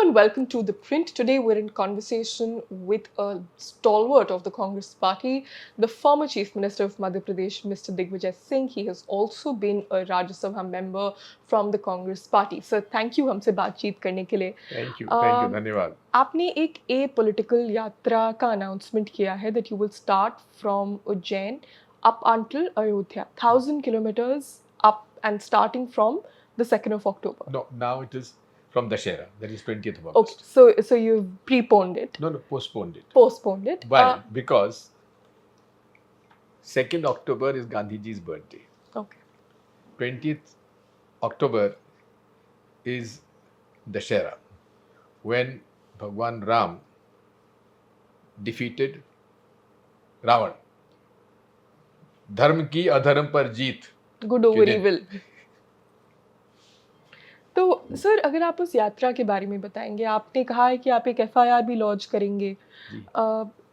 and welcome to The Print. Today we're in conversation with a stalwart of the Congress party, the former Chief Minister of Madhya Pradesh, Mr. Digvijay Singh. He has also been a Rajya Sabha member from the Congress party. Sir, thank you हमसे बातचीत करने के लिए. Thank you धन्यवाद. आपने एक ए political यात्रा का अनाउंसमेंट किया है that you will start from Ujjain up until Ayodhya, 1,000 kilometers up and starting from the 2nd of October. No, now it is from Dashera, that is 20th of Okay, August. so you've preponed it. No, postponed it. Postponed it. Why? Because 2nd October is Gandhiji's birthday. Okay. 20th October is Dashera, when Bhagwan Ram defeated Ravan. धर्म की अधर्म पर जीत. Good over evil. तो sir अगर आप उस यात्रा के बारे में बताएंगे, आपने कहा है कि आप एक एफआईआर भी लॉन्च करेंगे.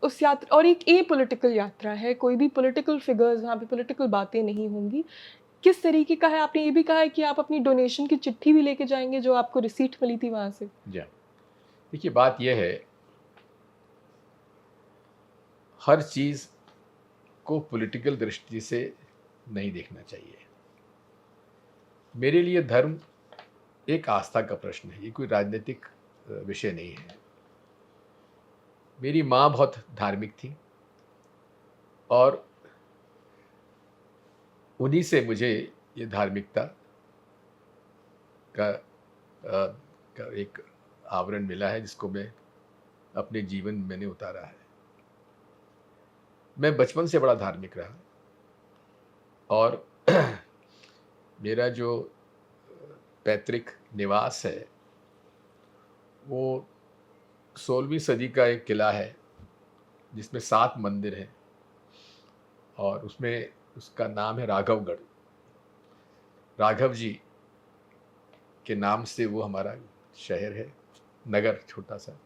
उस यात्रा और एक ए पॉलिटिकल यात्रा है, कोई भी पॉलिटिकल फिगर्स वहाँ पे पॉलिटिकल बातें नहीं होंगी. किस तरीके का है? आपने ये भी कहा है कि आप अपनी डोनेशन की चिट्ठी भी लेके जाएंगे जो आपको रिसीट मिली थी वहाँ से. देखिए बात यह है, हर चीज को पॉलिटिकल दृष्टि से नहीं देखना चाहिए. मेरे लिए धर्म एक आस्था का प्रश्न है, ये कोई राजनीतिक विषय नहीं है. मेरी माँ बहुत धार्मिक थी और उन्हीं से मुझे ये धार्मिकता का एक आवरण मिला है जिसको मैं अपने जीवन में मैंने उतारा है. मैं बचपन से बड़ा धार्मिक रहा और मेरा जो पैतृक निवास है वो 16वीं सदी का एक किला है जिसमें 7 मंदिर हैं और उसमें उसका नाम है राघवगढ़. राघव जी के नाम से वो हमारा शहर है, नगर छोटा सा,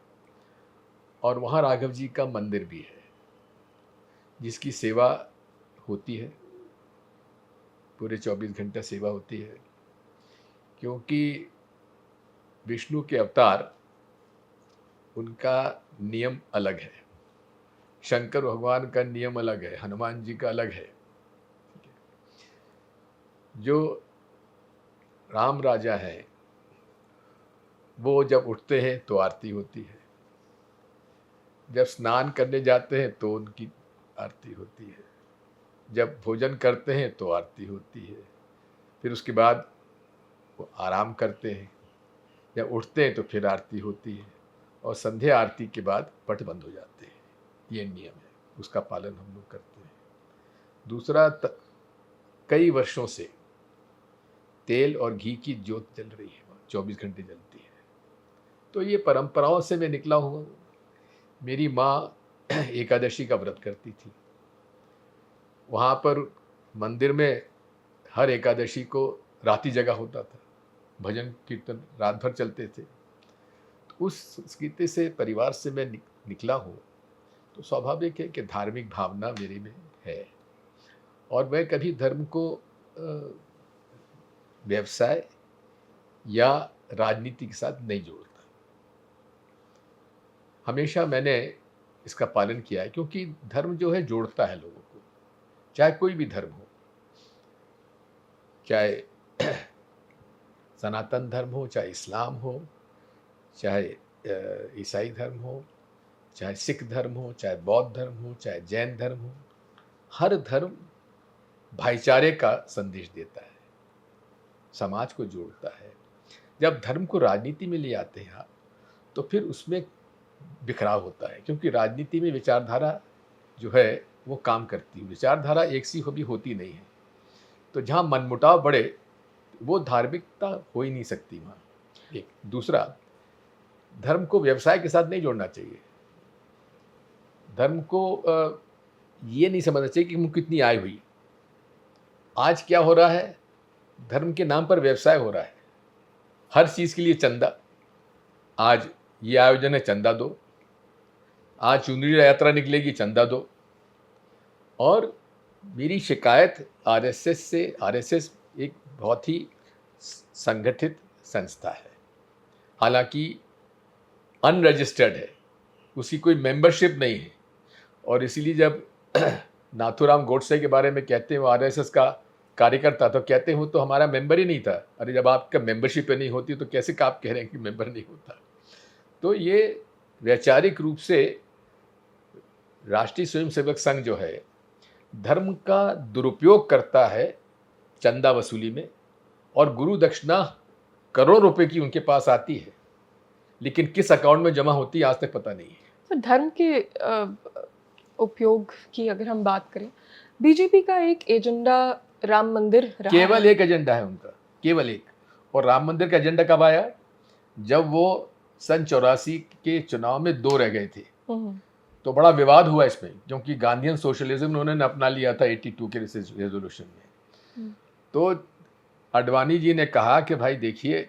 और वहाँ राघव जी का मंदिर भी है जिसकी सेवा होती है, पूरे 24 घंटा सेवा होती है. क्योंकि विष्णु के अवतार, उनका नियम अलग है, शंकर भगवान का नियम अलग है, हनुमान जी का अलग है. जो राम राजा हैं वो जब उठते हैं तो आरती होती है, जब स्नान करने जाते हैं तो उनकी आरती होती है, जब भोजन करते हैं तो आरती होती है, फिर उसके बाद वो आराम करते हैं, जब उठते हैं तो फिर आरती होती है और संध्या आरती के बाद पट बंद हो जाते हैं. ये नियम है, उसका पालन हम लोग करते हैं. दूसरा, कई वर्षों से तेल और घी की ज्योत जल रही है, 24 घंटे जलती है. तो ये परंपराओं से मैं निकला हुआ. मेरी माँ एकादशी का व्रत करती थी. वहाँ पर मंदिर में हर एकादशी को राती जगह होता था, भजन कीर्तन रात भर चलते थे. तो उस संस्कृति से, परिवार से मैं निकला हूँ, तो स्वाभाविक है कि धार्मिक भावना मेरे में है और मैं कभी धर्म को व्यवसाय या राजनीति के साथ नहीं जोड़ता. हमेशा मैंने इसका पालन किया है क्योंकि धर्म जो है जोड़ता है लोगों को, चाहे कोई भी धर्म हो, चाहे सनातन धर्म हो, चाहे इस्लाम हो, चाहे ईसाई धर्म हो, चाहे सिख धर्म हो, चाहे बौद्ध धर्म हो, चाहे जैन धर्म हो. हर धर्म भाईचारे का संदेश देता है, समाज को जोड़ता है. जब धर्म को राजनीति में ले आते हैं आप, तो फिर उसमें बिखराव होता है, क्योंकि राजनीति में विचारधारा जो है वो काम करती है. विचारधारा एक सी भी होती नहीं है, तो जहाँ मनमुटाव बढ़े वो धार्मिकता हो ही नहीं सकती वहाँ. एक दूसरा, धर्म को व्यवसाय के साथ नहीं जोड़ना चाहिए. धर्म को ये नहीं समझना चाहिए कि मुझे कितनी आय हुई. आज क्या हो रहा है, धर्म के नाम पर व्यवसाय हो रहा है. हर चीज़ के लिए चंदा, आज ये आयोजन है चंदा दो, आज चुनरी यात्रा निकलेगी चंदा दो. और मेरी शिकायत आरएसएस से, आरएसएस एक बहुत ही संगठित संस्था है. हालांकि अनरजिस्टर्ड है, उसकी कोई मेंबरशिप नहीं है। और इसीलिए जब नाथूराम गोडसे के बारे में कहते हैं वो आरएसएस का कार्यकर्ता, तो कहते हैं वो तो हमारा मेंबर ही नहीं था। अरे जब आपका मेंबरशिप नहीं होती तो कैसे आप कह रहे हैं कि मेंबर नहीं होता। तो ये वैचारिक रूप से राष्ट्रीय स्वयंसेवक संघ जो है धर्म का दुरुपयोग करता है चंदा वसूली में, और गुरु दक्षिणा करोड़ रुपए की उनके पास आती है, लेकिन किस अकाउंट में जमा होती है आज तक पता नहीं है। तो धर्म के उपयोग की अगर हम बात करें, बीजेपी का एक एजेंडा राम मंदिर रहा केवल है। एक एजेंडा है उनका, केवल एक। और राम मंदिर का एजेंडा कब आया? जब वो सन 84 के चुनाव में 2 रह गए थे, तो बड़ा विवाद हुआ इसमें, क्योंकि गांधीयन सोशलिज्म उन्होंने अपना लिया था 82 के रेजोल्यूशन में। तो अडवाणी जी ने कहा कि भाई देखिए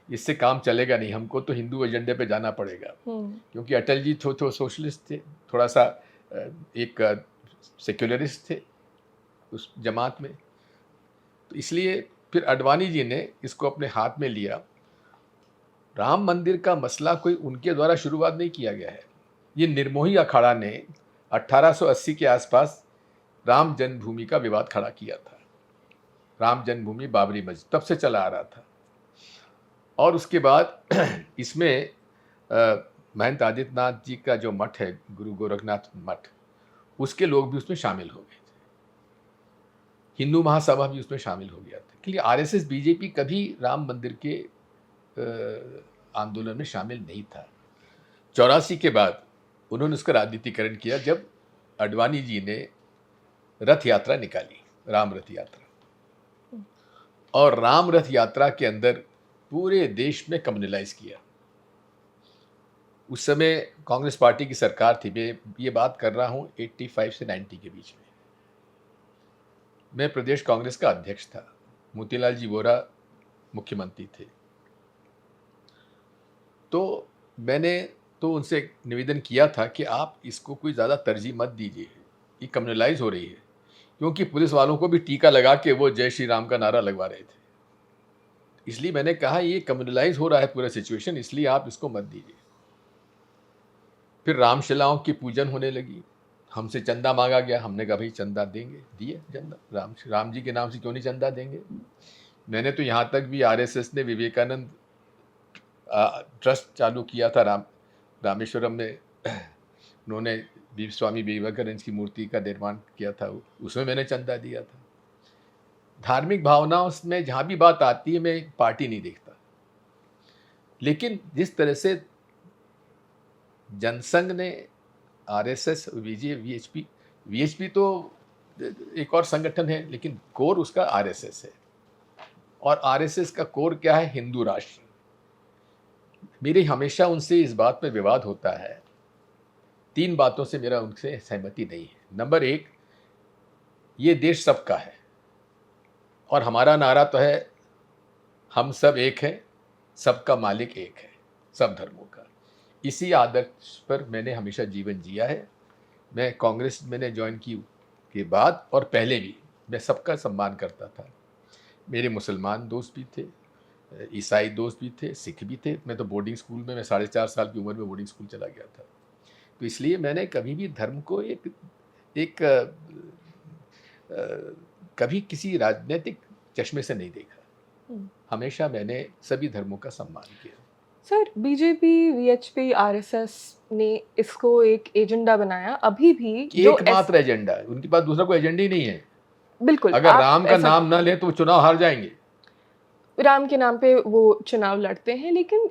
इससे काम चलेगा नहीं, हमको तो हिंदू एजेंडे पे जाना पड़ेगा, क्योंकि अटल जी थोड़े सोशलिस्ट थे, थोड़ा सा एक सेक्युलरिस्ट थे उस जमात में। तो इसलिए फिर अडवाणी जी ने इसको अपने हाथ में लिया। राम मंदिर का मसला कोई उनके द्वारा शुरुआत नहीं किया गया है। ये निर्मोही अखाड़ा ने 1880 के आसपास राम जन्मभूमि का विवाद खड़ा किया था। राम जन्मभूमि बाबरी मस्जिद तब से चला आ रहा था। और उसके बाद इसमें महंत आदित्यनाथ जी का जो मठ है, गुरु गोरखनाथ मठ, उसके लोग भी उसमें शामिल हो गए थे। हिंदू महासभा भी उसमें शामिल हो गया था। क्योंकि आरएसएस बीजेपी कभी राम मंदिर के आंदोलन में शामिल नहीं था। 84 के बाद उन्होंने उसका राजनीतिकरण किया, जब अडवाणी जी ने रथ यात्रा निकाली, राम रथ यात्रा। और राम रथ यात्रा के अंदर पूरे देश में कम्युनलाइज किया। उस समय कांग्रेस पार्टी की सरकार थी। मैं ये बात कर रहा हूँ 85 से 90 के बीच में। मैं प्रदेश कांग्रेस का अध्यक्ष था, मोतीलाल जी वोरा मुख्यमंत्री थे। तो मैंने तो उनसे निवेदन किया था कि आप इसको कोई ज़्यादा तरजीह मत दीजिए, ये कम्युनलाइज हो रही है। क्योंकि पुलिस वालों को भी टीका लगा के वो जय श्री राम का नारा लगवा रहे थे। इसलिए मैंने कहा ये कम्युनलाइज हो रहा है पूरा सिचुएशन, इसलिए आप इसको मत दीजिए। फिर रामशिलाओं की पूजन होने लगी, हमसे चंदा मांगा गया। हमने कहा भाई चंदा देंगे, दिए चंदा। राम जी के नाम से क्यों नहीं चंदा देंगे। मैंने तो यहाँ तक भी आरएसएस ने विवेकानंद ट्रस्ट चालू किया था रामेश्वरम में। उन्होंने स्वामी विवेकानंद की मूर्ति का निर्माण किया था, उसमें मैंने चंदा दिया था। धार्मिक भावनाओं में जहाँ भी बात आती है मैं पार्टी नहीं देखता। लेकिन जिस तरह से जनसंघ ने आरएसएस, वीएचपी तो एक और संगठन है, लेकिन कोर उसका आरएसएस है। और आरएसएस का कोर क्या है? हिंदू राष्ट्र। मेरे हमेशा उनसे इस बात पर विवाद होता है। 3 बातों से मेरा उनसे सहमति नहीं है। नंबर 1, ये देश सबका है और हमारा नारा तो है हम सब एक हैं, सबका मालिक एक है, सब धर्मों का। इसी आदर्श पर मैंने हमेशा जीवन जिया है। मैं कांग्रेस मैंने ज्वाइन की के बाद और पहले भी मैं सबका सम्मान करता था। मेरे मुसलमान दोस्त भी थे, ईसाई दोस्त भी थे, सिख भी थे। मैं तो बोर्डिंग स्कूल में, मैं 4.5 साल की उम्र में बोर्डिंग स्कूल चला गया था। तो इसलिए मैंने कभी भी धर्म को कभी किसी राजनीतिक चश्मे से नहीं देखा। हमेशा मैंने सभी धर्मों का सम्मान किया। सर, बीजेपी, वीएचपी, आरएसएस ने इसको एक एजेंडा बनाया। अभी भी एकमात्र एजेंडा है उनके पास, दूसरा कोई एजेंडा ही नहीं है। बिल्कुल, अगर राम का नाम ना ले तो वो चुनाव हार जाएंगे। राम के नाम पे वो चुनाव लड़ते हैं, लेकिन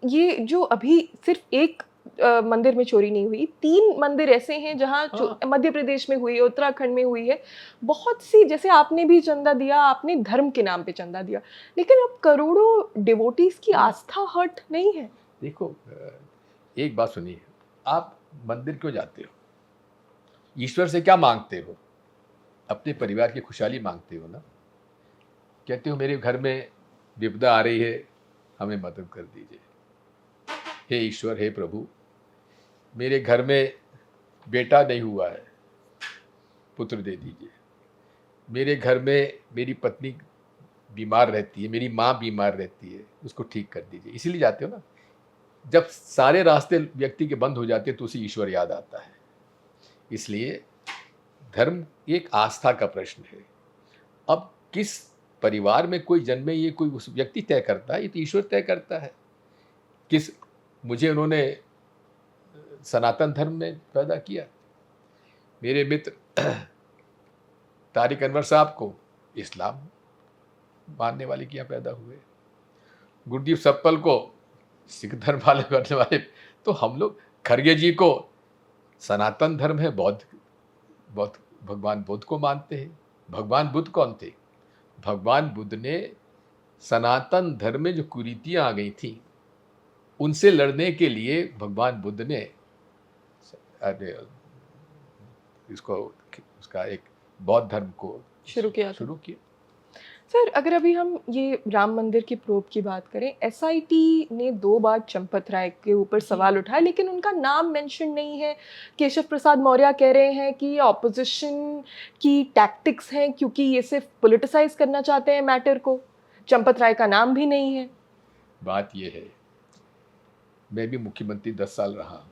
ये जो अभी सिर्फ एक मंदिर में चोरी नहीं हुई, 3 मंदिर ऐसे हैं जहाँ मध्य प्रदेश में हुई है, उत्तराखंड में हुई है। बहुत सी, जैसे आपने भी चंदा दिया, आपने धर्म के नाम पे चंदा दिया, लेकिन अब करोड़ों डिवोटीज की आस्था हर्ट नहीं है। देखो, एक बात सुनिए, आप मंदिर क्यों जाते हो? ईश्वर से क्या मांगते हो? अपने परिवार की खुशहाली मांगते हो ना। कहते हो मेरे घर में विपदा आ रही है, हमें मदद कर दीजिए। हे ईश्वर, हे प्रभु, मेरे घर में बेटा नहीं हुआ है, पुत्र दे दीजिए। मेरे घर में मेरी पत्नी बीमार रहती है, मेरी माँ बीमार रहती है, उसको ठीक कर दीजिए। इसीलिए जाते हो ना। जब सारे रास्ते व्यक्ति के बंद हो जाते तो उसे ईश्वर याद आता है। इसलिए धर्म एक आस्था का प्रश्न है। अब किस परिवार में कोई जन्मे ये कोई उस व्यक्ति तय करता है, ये तो ईश्वर तय करता है। मुझे उन्होंने सनातन धर्म में पैदा किया, मेरे मित्र तारिक अनवर साहब को इस्लाम मानने वाले के यहाँ पैदा हुए, गुरदीप सप्पल को सिख धर्म वाले करने वाले, तो हम लोग खरगे जी को सनातन धर्म है, बौद्ध भगवान बुद्ध को मानते हैं। भगवान बुद्ध कौन थे? भगवान बुद्ध ने सनातन धर्म में जो कुरीतियाँ आ गई थी उनसे लड़ने के लिए भगवान बुद्ध ने इसको उसका एक बौद्ध धर्म को शुरू किया। सर, अगर अभी हम ये राम मंदिर की प्रोब की बात करें, एसआईटी ने 2 बार चंपत राय के ऊपर सवाल उठाया, लेकिन उनका नाम मेंशन नहीं है। केशव प्रसाद मौर्य कह रहे हैं कि ये ऑपोजिशन की टैक्टिक्स हैं क्योंकि ये सिर्फ पॉलिटिसाइज करना चाहते हैं मैटर को। चंपत राय का नाम भी नहीं है। बात ये है, मैं भी मुख्यमंत्री 10 साल रहा हूँ।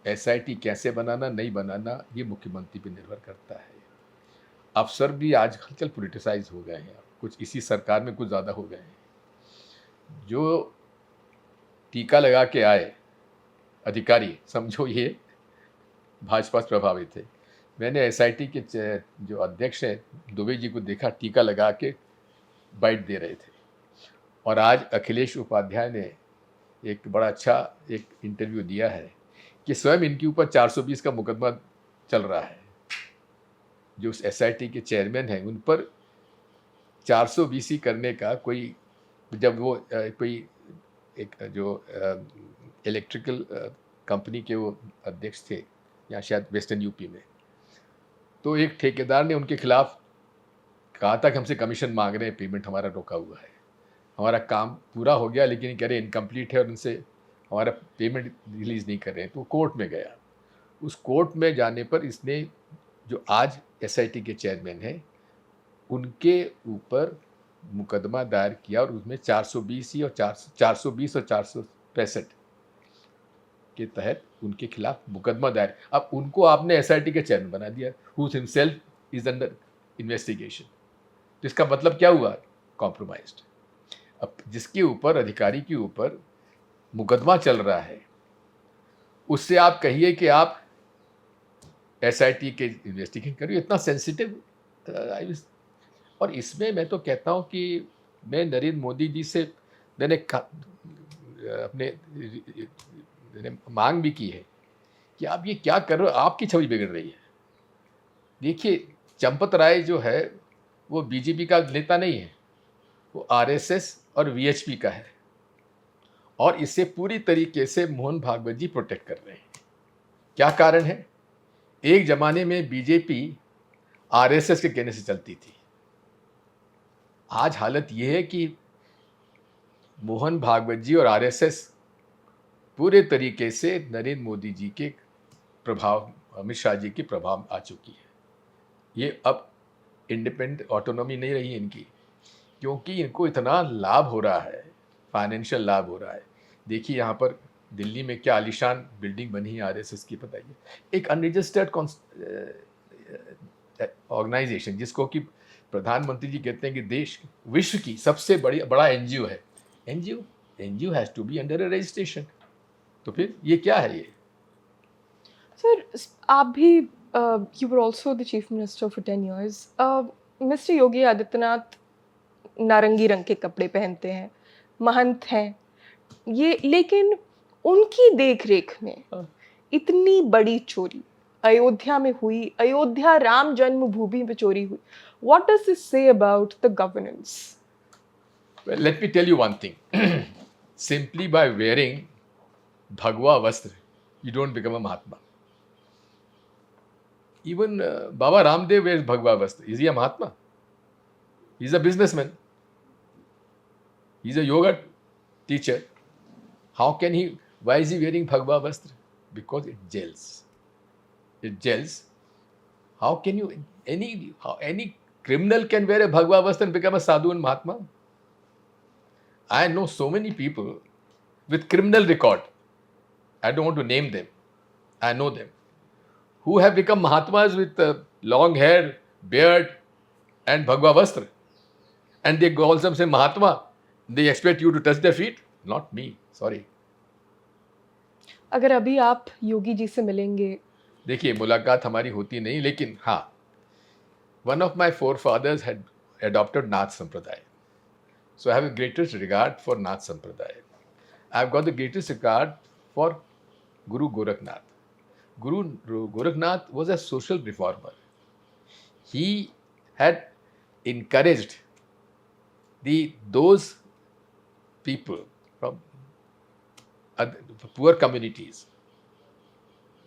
एसआईटी कैसे बनाना नहीं बनाना ये मुख्यमंत्री पे निर्भर करता है। अफसर भी आजकल पॉलिटिसाइज हो गए हैं, कुछ इसी सरकार में कुछ ज़्यादा हो गए हैं। जो टीका लगा के आए अधिकारी, समझो ये भाजपा से प्रभावित है। मैंने एसआईटी के जो अध्यक्ष हैं दुबे जी को देखा, टीका लगा के बाइट दे रहे थे। और आज अखिलेश उपाध्याय ने एक बड़ा अच्छा एक इंटरव्यू दिया है कि स्वयं इनके ऊपर 420 का मुकदमा चल रहा है। जो एसआईटी के चेयरमैन हैं उन पर 420 करने का कोई, जब वो कोई एक जो इलेक्ट्रिकल कंपनी के वो अध्यक्ष थे या शायद वेस्टर्न यूपी में, तो एक ठेकेदार ने उनके खिलाफ कहा था कि हमसे कमीशन मांग रहे हैं, पेमेंट हमारा रोका हुआ है, हमारा काम पूरा हो गया लेकिन कह रहे इनकम्प्लीट है और उनसे हमारा पेमेंट रिलीज़ नहीं कर रहे हैं। तो कोर्ट में गया। उस कोर्ट में जाने पर इसने, जो आज एसआईटी के चेयरमैन हैं, उनके ऊपर मुकदमा दायर किया और उसमें 420 और 465 के तहत उनके खिलाफ मुकदमा दायर। अब उनको आपने एसआईटी के चेयरमैन बना दिया, who himself is under investigation. तो इसका मतलब क्या हुआ? कॉम्प्रोमाइज्ड। अब जिसके ऊपर, अधिकारी के ऊपर मुकदमा चल रहा है, उससे आप कहिए कि आप एसआईटी के इन्वेस्टिगेशन करिए, इतना सेंसिटिव। और इसमें मैं तो कहता हूँ कि मैं नरेंद्र मोदी जी से मैंने मांग भी की है कि आप ये क्या कर रहे हो, आपकी छवि बिगड़ रही है। देखिए, चंपत राय जो है वो बीजेपी का नेता नहीं है, वो आरएसएस और वीएचपी का है, और इससे पूरी तरीके से मोहन भागवत जी प्रोटेक्ट कर रहे हैं। क्या कारण है? एक जमाने में बीजेपी आरएसएस के कहने से चलती थी। आज हालत यह है कि मोहन भागवत जी और आरएसएस पूरे तरीके से नरेंद्र मोदी जी के प्रभाव, अमित शाह जी के प्रभाव आ चुकी है। ये अब इंडिपेंडेंट ऑटोनॉमी नहीं रही इनकी, क्योंकि इनको इतना लाभ हो रहा है, फाइनेंशियल लाभ हो रहा है। देखिए यहाँ पर दिल्ली में क्या आलीशान बिल्डिंग बनी है आरएसएस की, बताइए। एक अनरजिस्टर्ड ऑर्गेनाइजेशन जिसको कि प्रधानमंत्री जी कहते हैं कि देश, विश्व की सबसे बड़ा एनजीओ है। NGO has to be under a registration. तो फिर ये क्या है ये? सर, आप भी you were also the chief minister for 10 years। Mister Yogi Adityanath नारंगी रंग के कपड़े पहनते हैं, महंत हैं ये, लेकिन उनकी देख रेख में इतनी बड़ी चोरी अयोध्या में हुई, अयोध्या राम जन्मभूमि में चोरी हुई। What does this say about the governance? Well, let me tell you one thing. Simply by wearing Bhagwa Vastra, you don't become a Mahatma. Even Baba Ramdev wears Bhagwa Vastra. Is he a Mahatma? He's a businessman. He's a yoga teacher. How can he, why is he wearing Bhagwa Vastra? Because it gels. It gels. How can you, any criminal can wear a Bhagwa Vastra and become a sadhu and Mahatma? I know so many people with criminal record, I don't want to name them, I know them, who have become Mahatmas with long hair, beard, and Bhagwa Vastra. And they call themselves Mahatma. They expect you to touch their feet? Not me, sorry. अगर अभी आप योगी जी से मिलेंगे, देखिए मुलाकात हमारी होती नहीं, लेकिन हाँ, one of my forefathers had adopted Nath Sampradaya. So I have the greatest regard for Nath Sampradaya. I have got the greatest regard for Guru Gorakhnath. Guru Gorakhnath was a social reformer. He had encouraged those people from poor communities,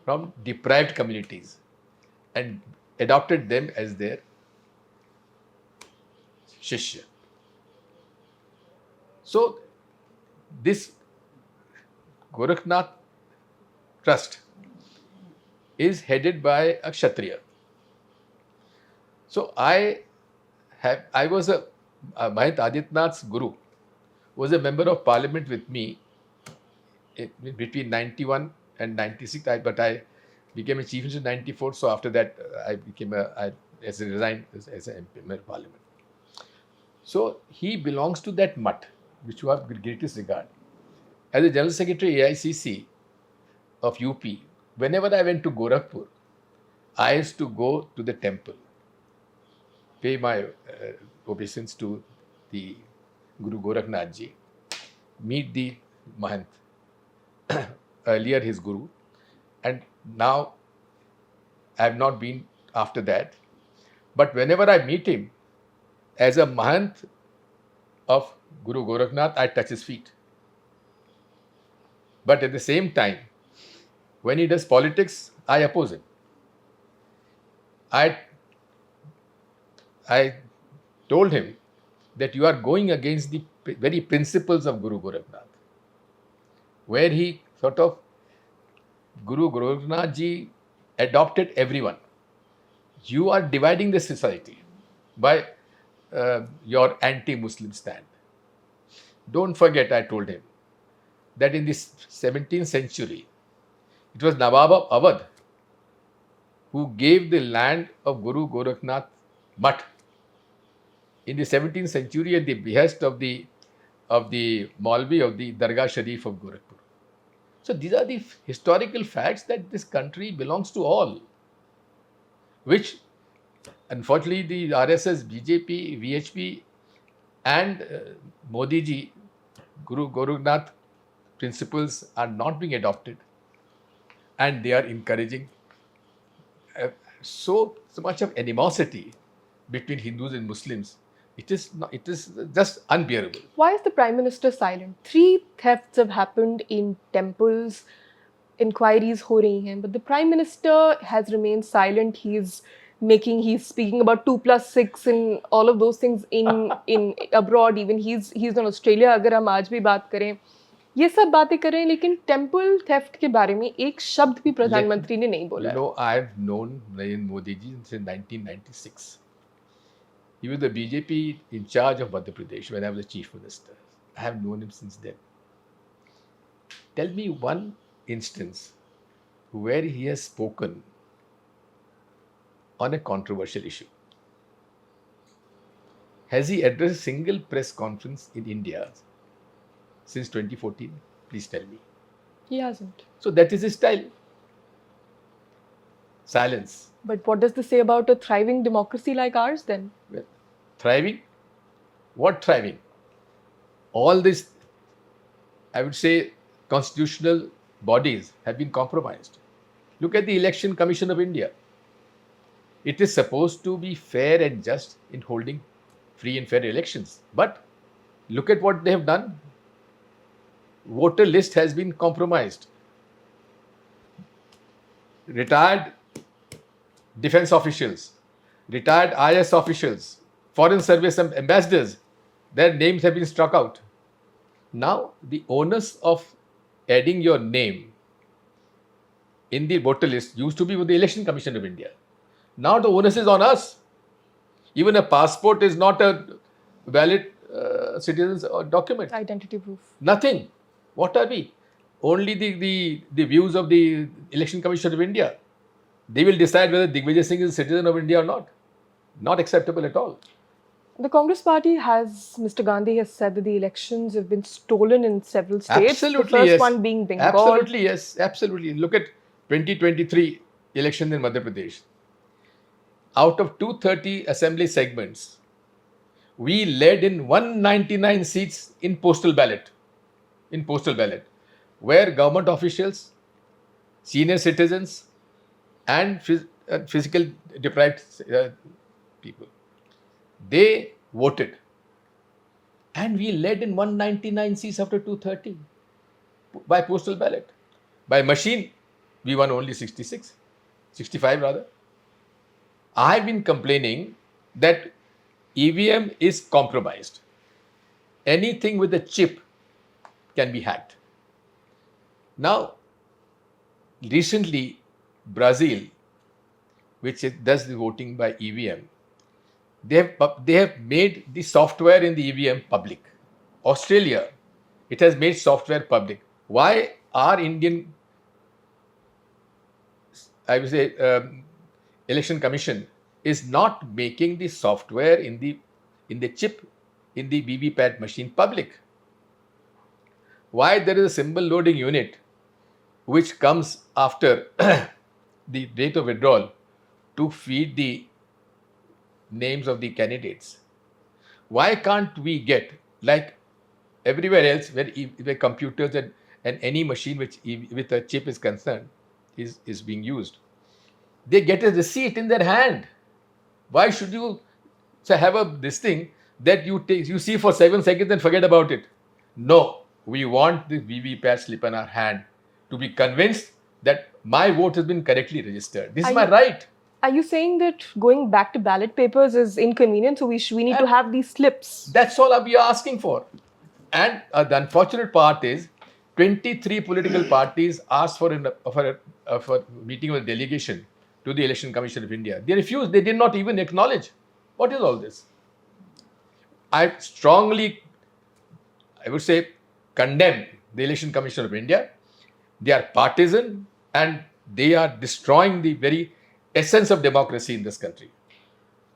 from deprived communities, and adopted them as their Shishya. So this Gorakhnath Trust is headed by a Kshatriya. So I was Mahant Adityanath's guru, was a member of parliament with me between 91 and 96, but I became a chief minister in 94, so after that I resigned as a member of parliament. So he belongs to that mutt, which you have the greatest regard. As a general secretary AICC of UP, whenever I went to Gorakhpur, I used to go to the temple, pay my obeisance to the Guru Gorakhnath ji, meet the Mahant, earlier his guru, and now I have not been after that. But whenever I meet him, as a Mahant of Guru Gorakhnath, I touch his feet. But at the same time, when he does politics, I oppose him. I told him that you are going against the very principles of Guru Gorakhnath, where he sort of, Guru Gorakhnath ji adopted everyone. You are dividing the society by your anti-Muslim stand. Don't forget, I told him, that in the 17th century, it was Nawab of Awadh who gave the land of Guru Gorakhnath Mutt in the 17th century at the behest of the Maulvi of the Dargah Sharif of Gorakhpur. So these are the historical facts that this country belongs to all, which unfortunately the RSS, BJP, VHP and Modi ji, Guru Gorakhnath principles are not being adopted, and they are encouraging so much of animosity between Hindus and Muslims. It is just unbearable. why is the Prime Minister silent? 3 thefts have happened in temples, inquiries ho rahi hain, but the Prime Minister has remained silent. He's speaking about 2+6 and all of those things in abroad. Even he's in Australia. अगर हम आज भी बात करें, ये सब बातें कर रहे हैं, लेकिन टेम्पल थेफ्ट के बारे में एक शब्द भी प्रधानमंत्री ने नहीं बोला. You know, I have known Narendra Modi ji since 1996. He was the BJP in charge of Madhya Pradesh when I was the chief minister. I have known him since then. Tell me one instance where he has spoken on a controversial issue. Has he addressed a single press conference in India since 2014? Please tell me. He hasn't. So that is his style. Silence. But what does this say about a thriving democracy like ours then? Well, thriving? What thriving? All this, I would say, constitutional bodies have been compromised. Look at the Election Commission of India. It is supposed to be fair and just in holding free and fair elections. But look at what they have done. Voter list has been compromised. Retired defense officials, retired IS officials, foreign service ambassadors, their names have been struck out. Now, the onus of adding your name in the voter list used to be with the Election Commission of India. Now the onus is on us. Even a passport is not a valid citizen's document. Identity proof. Nothing. What are we? Only the views of the Election Commission of India. They will decide whether Digvijay Singh is a citizen of India or not. Not acceptable at all. The Congress party has, Mr. Gandhi has said that the elections have been stolen in several states. Absolutely, the first yes. one being Bengal. Absolutely, yes. Absolutely. Look at 2023 election in Madhya Pradesh. Out of 230 assembly segments, we led in 199 seats in postal ballot. Where government officials, senior citizens, and physical deprived people, they voted. And we led in 199 seats after 230 by postal ballot. By machine, we won only 65 rather. I've been complaining that EVM is compromised. Anything with a chip can be hacked. Now, recently, Brazil, which does the voting by EVM, they have made the software in the EVM public. Australia, it has made software public. Why our Indian, I would say, election commission is not making the software in the chip in the VVPAT machine public? Why there is a symbol loading unit which comes after the date of withdrawal to feed the names of the candidates? Why can't we get, like everywhere else where computers and any machine which with a chip is concerned is being used, they get a receipt in their hand? Why should you have this thing that you see for 7 seconds and forget about it? No, we want the VVPAT slip in our hand to be convinced that my vote has been correctly registered. This is my right. Are you saying that going back to ballot papers is inconvenient, so we need to have these slips? That's all we are asking for. And the unfortunate part is 23 political parties asked for a meeting with a delegation to the Election Commission of India. They refused. They did not even acknowledge. What is all this? I strongly, I would say, condemn the Election Commission of India. They are partisan and they are destroying the very essence of democracy in this country.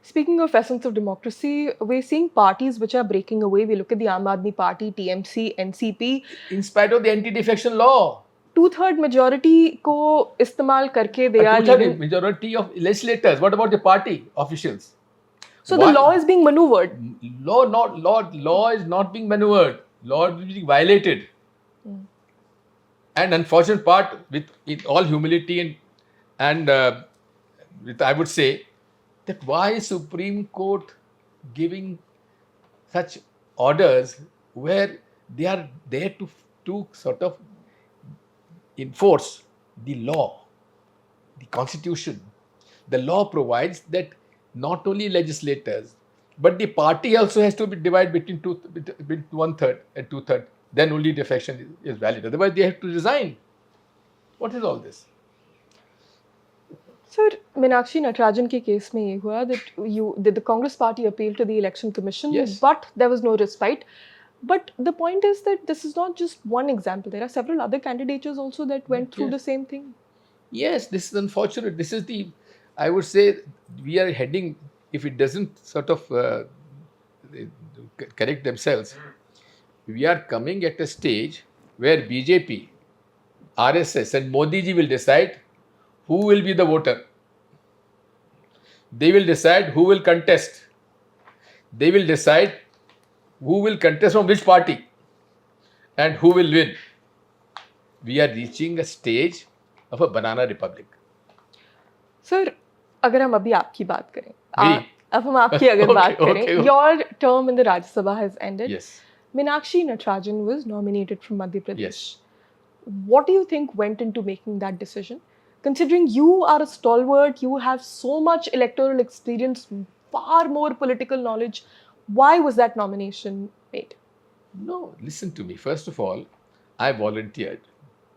Speaking of essence of democracy, we're seeing parties which are breaking away. We look at the Aam Aadmi Party, TMC, NCP. In spite of the anti-defection law. 2/3 majority ko istemal karke they are 2/3 majority of legislators. What about the party officials? So the law is being maneuvered. Law is not being maneuvered. Law is being violated. And unfortunate part, with all humility and with, I would say, that why Supreme Court giving such orders where they are there to sort of enforce the law, the constitution. The law provides that not only legislators, but the party also has to be divided between 1/3 and 2/3. Then only defection is valid. Otherwise, they have to resign. What is all this? Sir, Meenakshi Natarajan ke case mein ye hua that the Congress party appealed to the Election Commission, yes, but there was no respite. But the point is that this is not just one example. There are several other candidatures also that went through the same thing. Yes, this is unfortunate. This is I would say, we are heading, if it doesn't sort of correct themselves, we are coming at a stage where BJP, RSS and Modi ji will decide who will be the voter. They will decide who will contest. They will decide who will contest from which party and who will win. We are reaching a stage of a banana republic. Sir, अगर हम अभी आपकी बात करें, अब हम आपकी अगर बात करें, your term in the Rajya Sabha has ended. Yes. Meenakshi Natarajan was nominated from Madhya Pradesh. Yes. What do you think went into making that decision? Considering you are a stalwart, you have so much electoral experience, far more political knowledge, why was that nomination made? No, listen to me. First of all, I volunteered.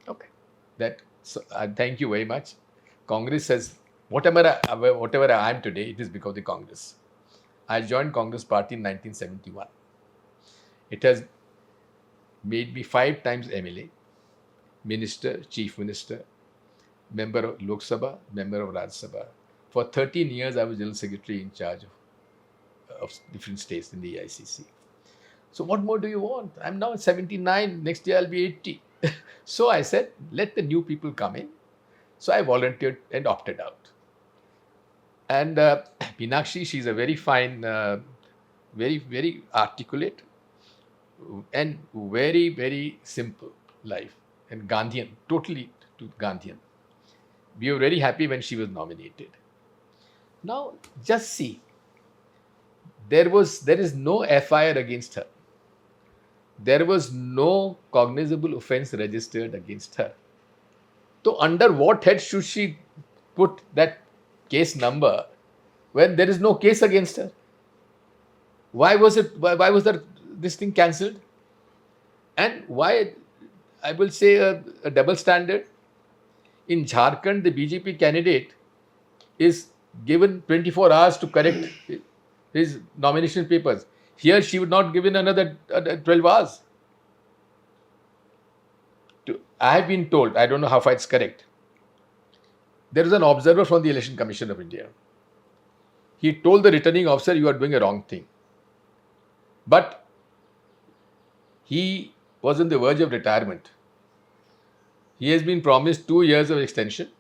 Okay. Thank you very much. Congress has, whatever I am today, it is because of the Congress. I joined Congress party in 1971. It has made me 5 times MLA, minister, chief minister, member of Lok Sabha, member of Rajya Sabha. For 13 years, I was general secretary in charge of different states in the AICC. So what more do you want? I'm now 79. Next year I'll be 80. So I said, let the new people come in. So I volunteered and opted out. And Meenakshi, she's a very fine, very, very articulate and very, very simple life. And Gandhian, totally to Gandhian. We were very happy when she was nominated. Now, just see, there is no FIR against her. There was no cognizable offense registered against her. So under what head should she put that case number when there is no case against her? Why was this thing cancelled? And why, I will say, a double standard? In Jharkhand, the BJP candidate is given 24 hours to correct his nomination papers. Here, she would not given another 12 hours. I have been told, I don't know how far it's correct, there is an observer from the Election Commission of India. He told the returning officer, you are doing a wrong thing. But he was on the verge of retirement. He has been promised 2 years of extension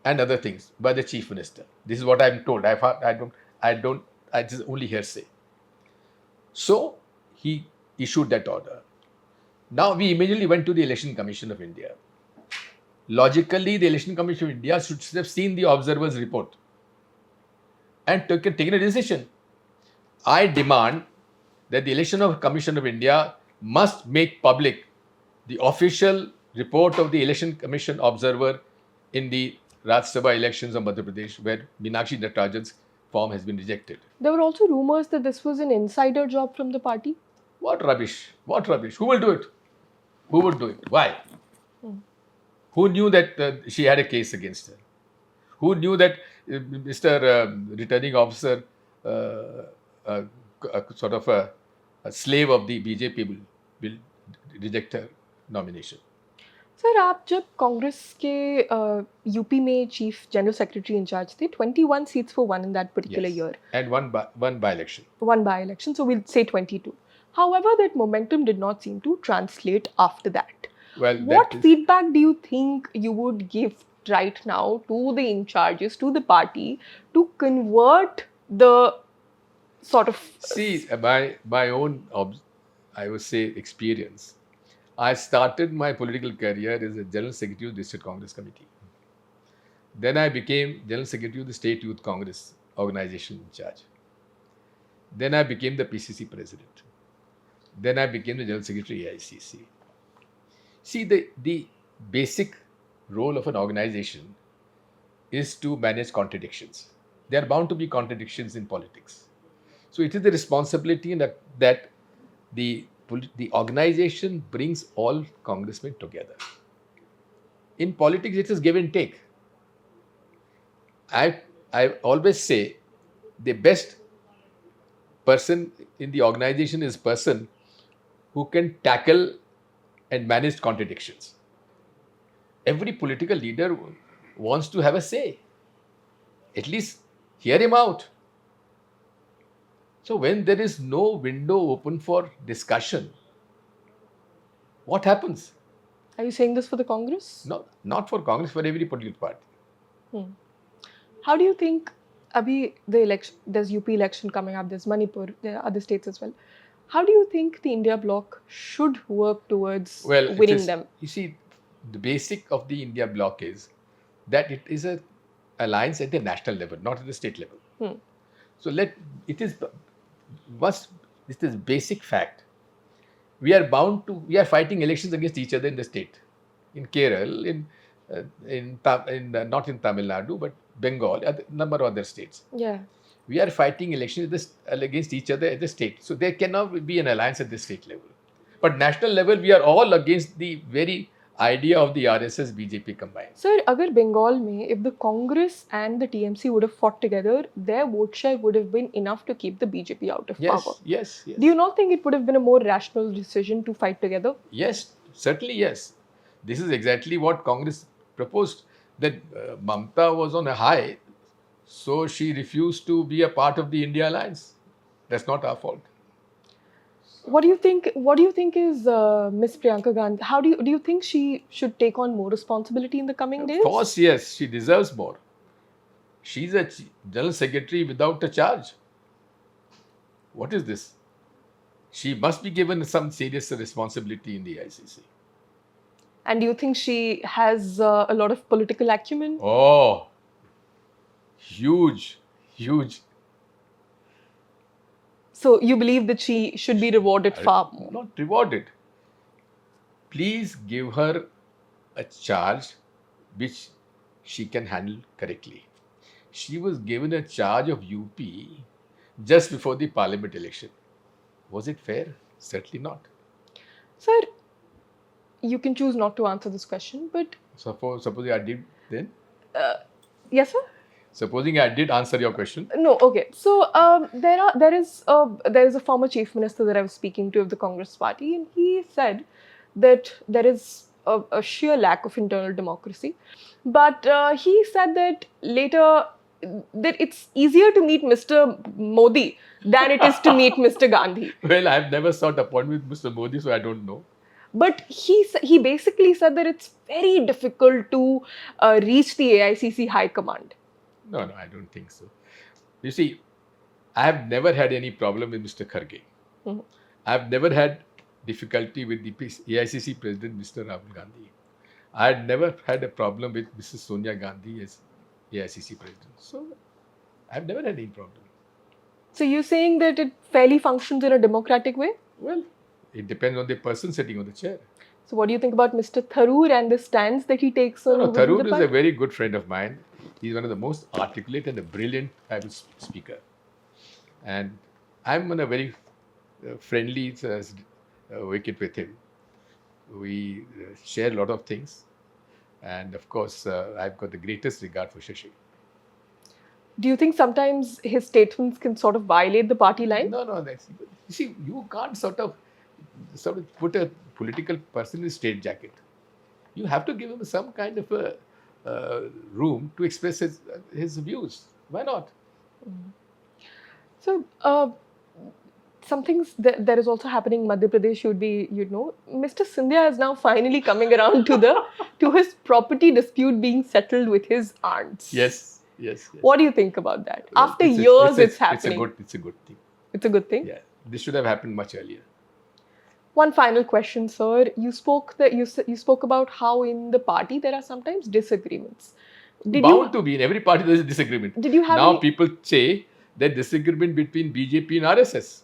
and other things by the chief minister. This is what I'm told. It is only hearsay. So he issued that order. Now we immediately went to the Election Commission of India. Logically, the Election Commission of India should have seen the observer's report and taken a decision. I demand that the Election Commission of India must make public the official report of the Election Commission observer in the Rajya Sabha elections of Madhya Pradesh, where Meenakshi Natarajan's form has been rejected. There were also rumors that this was an insider job from the party. What rubbish? What rubbish? Who will do it? Who would do it? Why? Who knew that she had a case against her? Who knew that Mr. Returning Officer, sort of a slave of the BJP, will reject her nomination? Sir, आप जब कांग्रेस के UP में chief general secretary in charge थे, 21 seats were won in that particular year. And one by-election. One by-election, so we'll say 22. However, that momentum did not seem to translate after that. Well, what feedback do you think you would give right now to the in-charges, to the party, to convert the sort of... See, my own, I would say, experience. I started my political career as a General Secretary of the District Congress Committee. Then I became General Secretary of the State Youth Congress organization in charge. Then I became the PCC President. Then I became the General Secretary AICC. See, the basic role of an organization is to manage contradictions. There are bound to be contradictions in politics. So it is the responsibility that the organization brings all congressmen together. In politics, it is give and take. I always say the best person in the organization is person who can tackle and manage contradictions. Every political leader wants to have a say. At least hear him out. So when there is no window open for discussion, what happens? Are you saying this for the Congress? No, not for Congress, for every political party. How do you think, abhi the election, there's UP election coming up, there's Manipur, there are other states as well. How do you think the India bloc should work towards winning them? You see, the basic of the India bloc is that it is an alliance at the national level, not at the state level. So it is basic fact. We are fighting elections against each other in the state. In Kerala, not in Tamil Nadu, but Bengal, a number of other states. Yeah. We are fighting elections against each other at the state. So there cannot be an alliance at the state level. But national level, we are all against the very idea of the RSS BJP combined. Sir, agar Bengal mein, if the Congress and the TMC would have fought together, their vote share would have been enough to keep the BJP out of power. Yes. Do you not think it would have been a more rational decision to fight together? Yes, certainly yes. This is exactly what Congress proposed. That Mamta was on a high, so she refused to be a part of the India alliance. That's not our fault. What do you think? What do you think is Miss Priyanka Gandhi? How do you think she should take on more responsibility in the coming days? Of course, yes, she deserves more. She's a general secretary without a charge. What is this? She must be given some serious responsibility in the ICC. And do you think she has a lot of political acumen? Oh, huge. So you believe that she should be rewarded far more? Not rewarded. Please give her a charge which she can handle correctly. She was given a charge of UP just before the parliament election. Was it fair? Certainly not. Sir, you can choose not to answer this question, but Supposing I did then? yes, sir. Supposing I did answer your question. No, okay. So there is a former chief minister that I was speaking to of the Congress party, and he said that there is a sheer lack of internal democracy. But he said that later that it's easier to meet Mr. Modi than it is to meet Mr. Gandhi. Well, I've never sought appointment with Mr. Modi, so I don't know. But he basically said that it's very difficult to reach the AICC High Command. No, I don't think so. You see, I have never had any problem with Mr. Kharge. Mhm. I have never had difficulty with the AICC President, Mr. Rahul Gandhi. I had never had a problem with Mrs. Sonia Gandhi as AICC President. So, I have never had any problem. So you're saying that it fairly functions in a democratic way? Well, it depends on the person sitting on the chair. So what do you think about Mr. Tharoor and the stance that he takes on? No, within Tharoor the is party? a very good friend of mine. He's one of the most articulate and a brilliant type of speaker. And I'm on a very friendly wicket with him. We share a lot of things. And of course, I've got the greatest regard for Shashi. Do you think sometimes his statements can sort of violate the party line? No, that's, you see, you can't sort of put a political person in a straitjacket. You have to give him some kind of a room to express his views. Why not? So some things that is also happening in Madhya Pradesh should be, Mr. Scindia is now finally coming around to his property dispute being settled with his aunts. Yes. What do you think about that? Well, After years, it's happening. It's a good thing. It's a good thing. Yeah, this should have happened much earlier. One final question, sir. You spoke about how in the party there are sometimes disagreements. Bound to be in every party there is a disagreement. Did you have now people say that disagreement between BJP and RSS.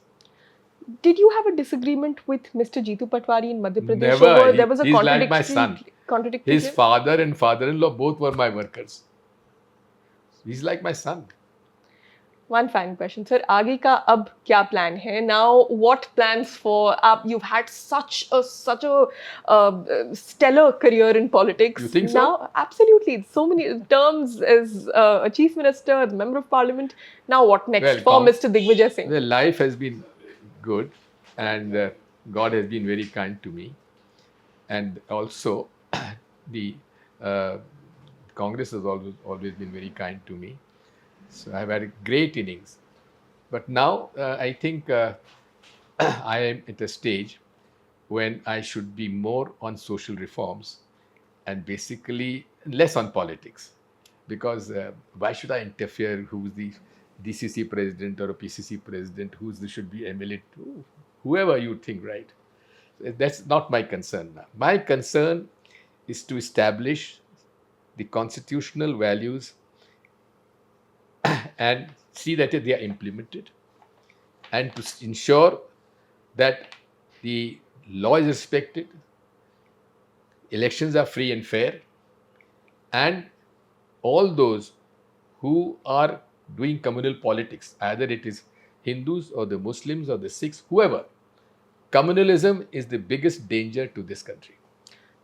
Did you have a disagreement with Mr. Jeetu Patwari in Madhya Pradesh? Never. There was a he's like my son. Contradictory. His father and father-in-law both were my workers. He's like my son. One final question, sir. आगे का अब क्या plan है? Now, what plans for? You've had such a stellar career in politics. You think so? Now, absolutely. So many terms as a chief minister, a member of parliament. Now, what next for Mr. Digvijay Singh? Well, life has been good, and God has been very kind to me, and also the Congress has always been very kind to me. So I've had a great innings. But now I think I am at a stage when I should be more on social reforms and basically less on politics. Because why should I interfere who's the DCC president or a PCC president, should be MLA, whoever you think, right? That's not my concern now. My concern is to establish the constitutional values and see that they are implemented, and to ensure that the law is respected, elections are free and fair, and all those who are doing communal politics, either it is Hindus or the Muslims or the Sikhs, whoever, communalism is the biggest danger to this country.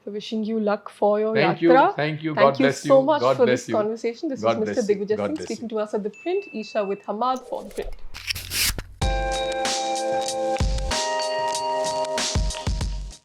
So wishing you luck for your Thank you, yatra. thank you. God Thank you bless so you. much God for bless this you. conversation. This God was bless Mr. you. Digvijay God Singh bless speaking you. to us at the Print. Isha with Hamad for the Print.